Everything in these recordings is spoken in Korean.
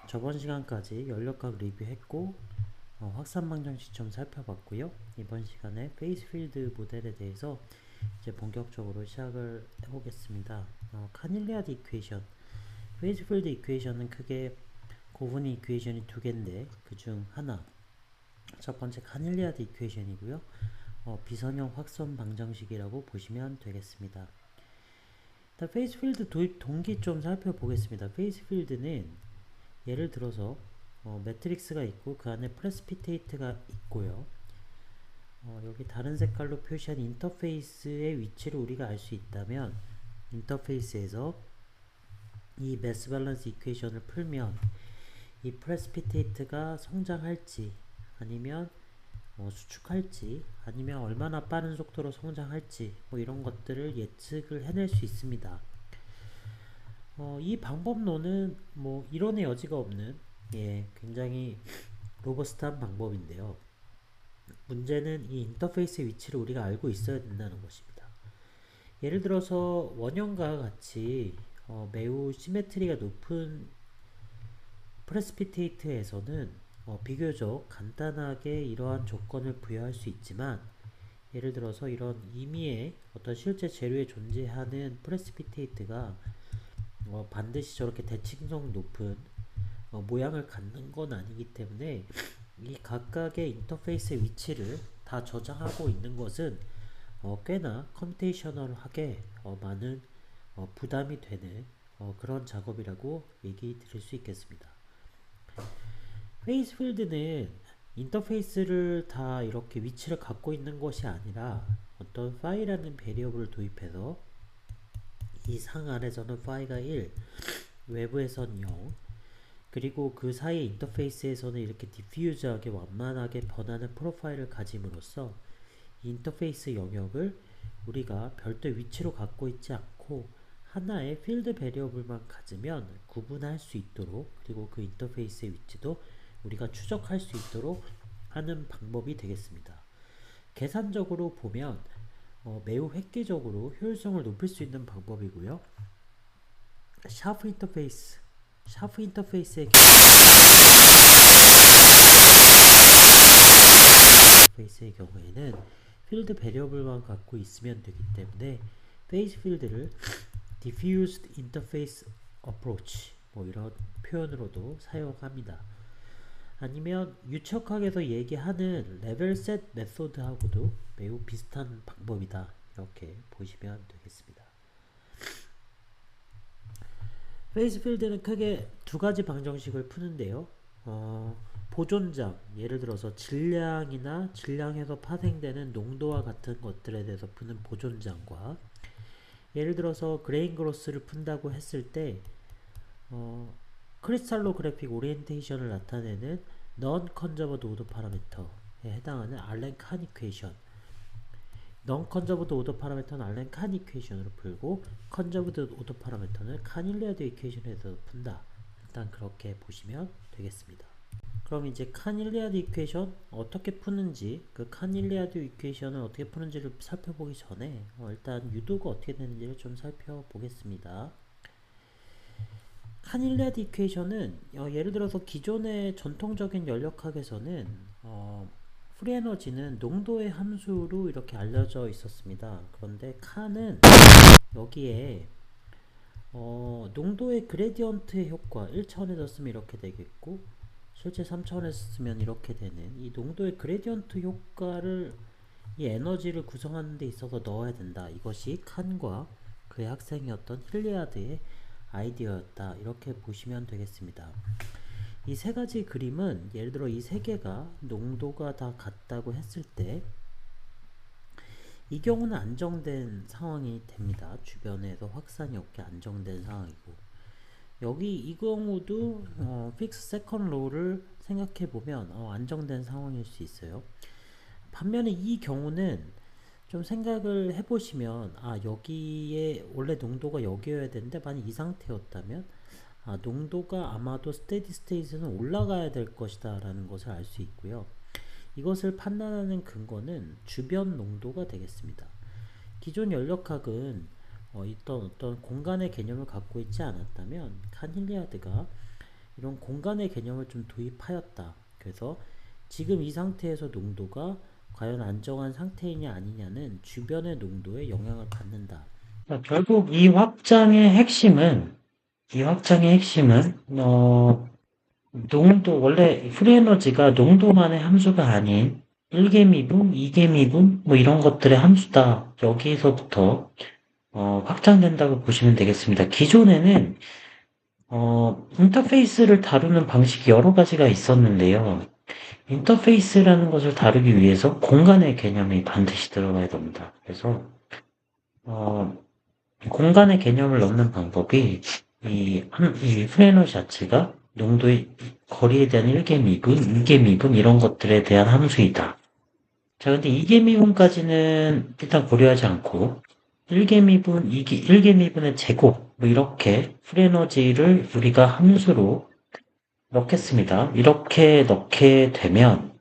저번 시간까지 연력학 리뷰했고 확산 방정식 좀 살펴봤고요. 이번 시간에 페이스 필드 모델에 대해서 이제 본격적으로 시작을 해보겠습니다. 카닐리아드 이퀘이션, 페이스 필드 이퀘이션은 크게 고분의 이퀘이션이 두 개인데 그중 하나, 첫 번째 카닐리아드 이퀘이션이고요. 비선형 확산 방정식이라고 보시면 되겠습니다. 일단 페이스 필드 도입 동기 좀 살펴보겠습니다. 페이스 필드는 예를 들어서 매트릭스가 있고 그 안에 프레시피테이트가 있고요. 여기 다른 색깔로 표시한 인터페이스의 위치를 우리가 알 수 있다면 인터페이스에서 이 매스 밸런스 이퀘이션을 풀면 이 프레시피테이트가 성장할지 아니면 수축할지 아니면 얼마나 빠른 속도로 성장할지 이런 것들을 예측을 해낼 수 있습니다. 이 방법론은 이론의 여지가 없는 굉장히 로버스트한 방법인데요. 문제는 이 인터페이스의 위치를 우리가 알고 있어야 된다는 것입니다. 예를 들어서 원형과 같이 매우 시메트리가 높은 프레시피테이트에서는 비교적 간단하게 이러한 조건을 부여할 수 있지만, 예를 들어서 이런 임의의 어떤 실제 재료에 존재하는 프레시피테이트가 반드시 저렇게 대칭성 높은 모양을 갖는 건 아니기 때문에 이 각각의 인터페이스의 위치를 다 저장하고 있는 것은 꽤나 컴퓨테이셔널하게 많은 부담이 되는 그런 작업이라고 얘기 드릴 수 있겠습니다. 페이스 필드는 인터페이스를 다 이렇게 위치를 갖고 있는 것이 아니라 어떤 파이라는 베리어블을 도입해서 이 상 안에서는 파이가 1, 외부에선 0, 그리고 그 사이 인터페이스에서는 이렇게 디퓨즈하게 완만하게 변하는 프로파일을 가짐으로써 이 인터페이스 영역을 우리가 별도 위치로 갖고 있지 않고 하나의 필드 베리어블만 가지면 구분할 수 있도록, 그리고 그 인터페이스의 위치도 우리가 추적할 수 있도록 하는 방법이 되겠습니다. 계산적으로 보면 매우 획기적으로 효율성을 높일 수 있는 방법이고요. 샤프 인터페이스의 경우에는 필드 베리어블만 갖고 있으면 되기 때문에 페이스 필드를 diffused interface approach 이런 표현으로도 사용합니다. 아니면 유척학에서 얘기하는 레벨 셋 메소드하고도 매우 비슷한 방법이다, 이렇게 보시면 되겠습니다. 페이스 필드는 크게 두 가지 방정식을 푸는데요. 보존장, 예를 들어서 질량이나 질량에서 파생되는 농도와 같은 것들에 대해서 푸는 보존장과, 예를 들어서 그레인 그로스를 푼다고 했을 때 크리스탈로그래픽 오리엔테이션을 나타내는 non conserved order 파라미터에 해당하는 알렌 칸 이퀘이션, non conserved order 파라미터는 알렌 칸 이퀘이션으로 풀고 conserved order 파라미터는 카닐리아드 이퀘이션에서 푼다. 일단 그렇게 보시면 되겠습니다. 그럼 이제 카닐리아드 이퀘이션 어떻게 푸는지, 그 카닐리아드 이퀘이션을 어떻게 푸는지를 살펴보기 전에 일단 유도가 어떻게 되는지를 좀 살펴보겠습니다. 카닐리아드 이퀘이션은 예를 들어서 기존의 전통적인 연력학에서는 프리에너지는 농도의 함수로 이렇게 알려져 있었습니다. 그런데 칸은 여기에 농도의 그레디언트의 효과 1차원에서 쓰면 이렇게 되겠고, 실제 3차원에서 쓰면 이렇게 되는 이 농도의 그레디언트 효과를, 이 에너지를 구성하는 데 있어서 넣어야 된다. 이것이 칸과 그의 학생이었던 힐리아드의 아이디어였다, 이렇게 보시면 되겠습니다. 이 세 가지 그림은 예를 들어 이 세 개가 농도가 다 같다고 했을 때 이 경우는 안정된 상황이 됩니다. 주변에서 확산이 없게 안정된 상황이고, 여기 이 경우도 픽스 세컨 로우를 생각해보면 안정된 상황일 수 있어요. 반면에 이 경우는 좀 생각을 해보시면 여기에 원래 농도가 여기여야 되는데 만약 이 상태였다면 농도가 아마도 스테디 스테이트는 올라가야 될 것이다 라는 것을 알 수 있고요. 이것을 판단하는 근거는 주변 농도가 되겠습니다. 기존 연력학은 어떤 공간의 개념을 갖고 있지 않았다면 칸 힐리아드가 이런 공간의 개념을 좀 도입하였다. 그래서 지금 이 상태에서 농도가 과연 안정한 상태이냐 아니냐는 주변의 농도에 영향을 받는다. 결국 이 확장의 핵심은 농도, 원래 프리에너지가 농도만의 함수가 아닌 1개미분, 2개미분, 뭐 이런 것들의 함수다. 여기서부터 확장된다고 보시면 되겠습니다. 기존에는 인터페이스를 다루는 방식이 여러 가지가 있었는데요. 인터페이스라는 것을 다루기 위해서 공간의 개념이 반드시 들어가야 됩니다. 그래서 어, 공간의 개념을 넣는 방법이 이 프레너 자체가 농도의 거리에 대한 1개 미분, 2개 미분 이런 것들에 대한 함수이다. 자, 근데 2개 미분까지는 일단 고려하지 않고 1개 미분, 1개 미분의 제곱 뭐 이렇게 프레너지를 우리가 함수로 넣겠습니다. 이렇게 넣게 되면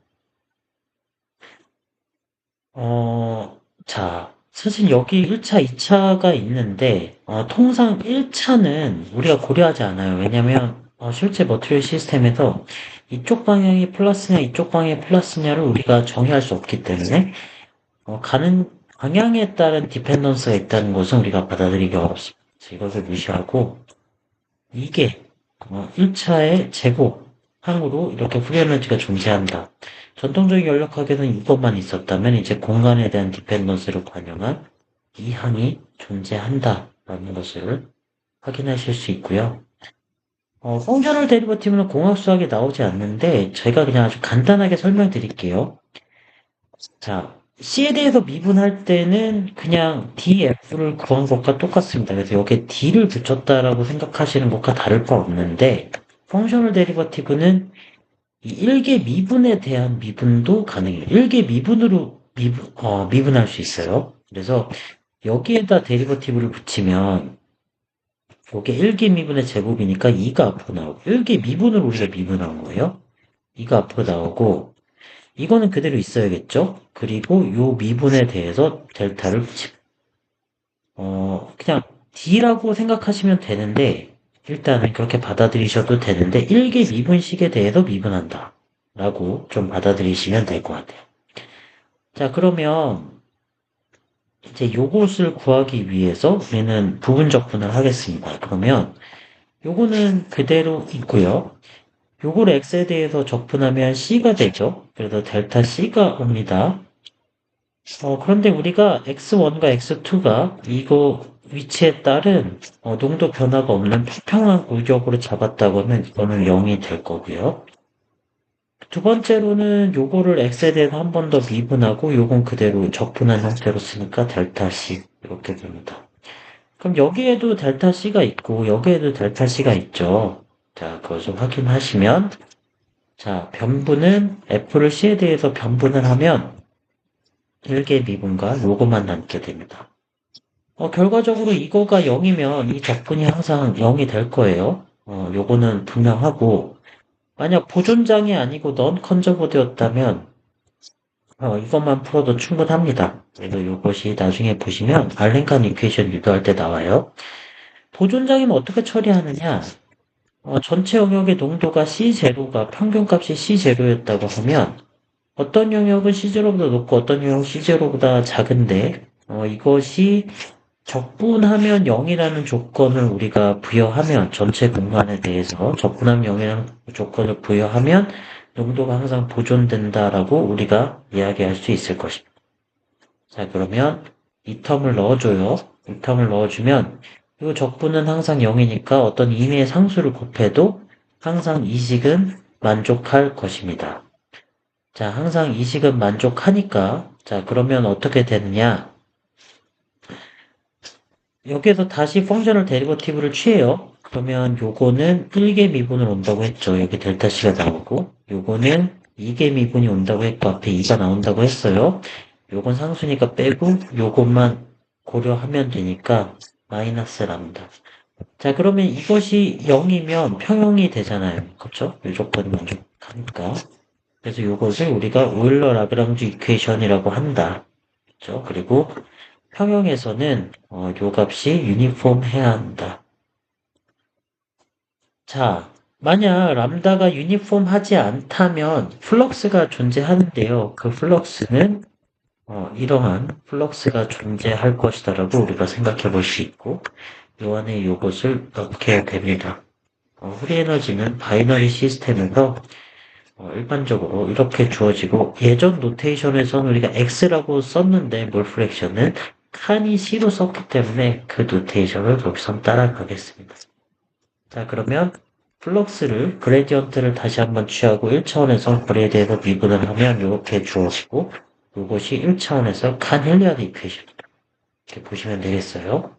자, 사실 여기 1차, 2차가 있는데, 통상 1차는 우리가 고려하지 않아요. 왜냐면, 실제 머티리얼 시스템에서 이쪽 방향이 플러스냐, 이쪽 방향이 플러스냐를 우리가 정의할 수 없기 때문에, 가는 방향에 따른 디펜던스가 있다는 것은 우리가 받아들이기 어렵습니다. 그래서 이것을 무시하고, 이게, 1차의 제곱항으로 이렇게 프리에너지가 존재한다. 전통적인 연력학에는 이것만 있었다면 이제 공간에 대한 디펜던스를 반영한 이 항이 존재한다라는 것을 확인하실 수 있고요. 펑셔널 데리버티브는 공학 수학에 나오지 않는데 제가 그냥 아주 간단하게 설명드릴게요. 자, C에 대해서 미분할 때는 그냥 df를 구한 것과 똑같습니다. 그래서 여기에 d를 붙였다라고 생각하시는 것과 다를 바 없는데 펑셔널 데리버티브는 이 1개 미분에 대한 미분도 가능해요. 1개 미분으로 미분할 수 있어요. 그래서 여기에다 데리버티브를 붙이면 이게 1개 미분의 제곱이니까 2가 앞으로 나오고 1개 미분을 우리가 미분한 거예요. 2가 앞으로 나오고 이거는 그대로 있어야겠죠? 그리고 요 미분에 대해서 델타를 붙이고 그냥 D라고 생각하시면 되는데 일단은 그렇게 받아들이셔도 되는데 1개 미분식에 대해서 미분한다 라고 좀 받아들이시면 될 것 같아요. 자, 그러면 이제 요것을 구하기 위해서 우리는 부분 적분을 하겠습니다. 그러면 요거는 그대로 있고요. 요걸 x에 대해서 적분하면 c가 되죠. 그래서 델타 c가 옵니다. 그런데 우리가 x1과 x2가 이거 위치에 따른 농도 변화가 없는 평평한 골격으로 잡았다고 하면 이거는 0이 될 거고요. 두 번째로는 요거를 x에 대해서 한 번 더 미분하고 요건 그대로 적분한 형태로 쓰니까 델타 c 이렇게 됩니다. 그럼 여기에도 델타 c가 있고 여기에도 델타 c가 있죠. 자, 그것을 확인하시면 자, 변분은 f를 c에 대해서 변분을 하면 1개 미분과 요거만 남게 됩니다. 결과적으로 이거가 0이면 이 적분이 항상 0이 될 거예요. 요거는 분명하고, 만약 보존장이 아니고 넌 컨저버드였다면, 이것만 풀어도 충분합니다. 그래서 요것이 나중에 보시면 알랭칸 이퀘이션 유도할 때 나와요. 보존장이면 어떻게 처리하느냐? 전체 영역의 농도가 C0가 평균값이 C0였다고 하면, 어떤 영역은 C0보다 높고 어떤 영역은 C0보다 작은데, 이것이 적분하면 0이라는 조건을 우리가 부여하면 전체 공간에 대해서 적분하면 0이라는 조건을 부여하면 농도가 항상 보존된다라고 우리가 이야기할 수 있을 것입니다. 자, 그러면 이 텀을 넣어줘요. 이 텀을 넣어주면 이 적분은 항상 0이니까 어떤 임의의 상수를 곱해도 항상 이 식은 만족할 것입니다. 자, 항상 이 식은 만족하니까 자, 그러면 어떻게 되느냐? 여기에서 다시 펑셔널 데리버티브를 취해요. 그러면 요거는 1개 미분을 온다고 했죠. 여기 델타 C가 나오고 요거는 2개 미분이 온다고 했고 앞에 2가 나온다고 했어요. 요건 상수니까 빼고 요것만 고려하면 되니까 마이너스 랍니다. 자, 그러면 이것이 0이면 평형이 되잖아요. 그렇죠? 이 조건이 만족하니까. 그래서 요것을 우리가 오일러 라그랑주 이퀘이션이라고 한다. 그렇죠? 그리고 평형에서는 요 값이 유니폼 해야 한다. 자, 만약 람다가 유니폼하지 않다면 플럭스가 존재하는데요. 그 플럭스는 이러한 플럭스가 존재할 것이다라고 우리가 생각해 볼 수 있고 요 안에 요것을 넣게 됩니다. 프리 에너지는 바이너리 시스템에서 일반적으로 이렇게 주어지고 예전 노테이션에서는 우리가 X라고 썼는데 몰 프랙션은 칸이 C로 썼기 때문에 그 노테이션을 여기선 따라가겠습니다. 자, 그러면 플럭스를 그레디언트를 다시 한번 취하고 1차원에서 그레디에서 미분을 하면 이렇게 주어지고 이것이 1차원에서 칸 힐리아드 이퀘이션 이렇게 보시면 되겠어요.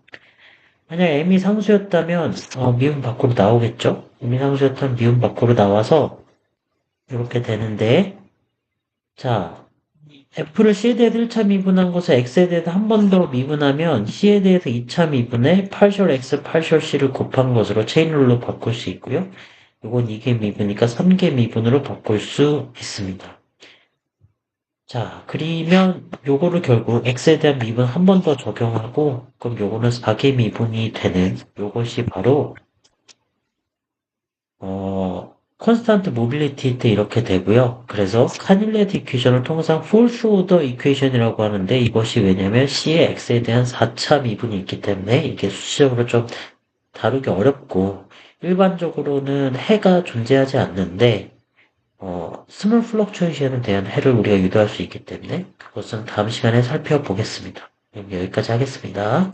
만약 m이 상수였다면 미분 밖으로 나오겠죠? m이 상수였다면 미분 밖으로 나와서 이렇게 되는데 자 f를 c에 대해서 1차 미분한 것을 x에 대해서 한 번 더 미분하면 c에 대해서 2차 미분에 partial x, partial c를 곱한 것으로 체인룰로 바꿀 수 있고요. 이건 2개 미분이니까 3개 미분으로 바꿀 수 있습니다. 자, 그러면 요거를 결국 x에 대한 미분 한 번 더 적용하고 그럼 요거는 4개 미분이 되는 요것이 바로 컨스탄트 모빌리티 때 이렇게 되고요. 그래서 카닐레드 이퀘이션을 통상 폴스 오더 이퀘이션이라고 하는데 이것이 왜냐면 C의 X에 대한 4차 미분이 있기 때문에 이게 수식적으로 좀 다루기 어렵고 일반적으로는 해가 존재하지 않는데 스몰 플럭추에이션에 대한 해를 우리가 유도할 수 있기 때문에 그것은 다음 시간에 살펴보겠습니다. 그럼 여기까지 하겠습니다.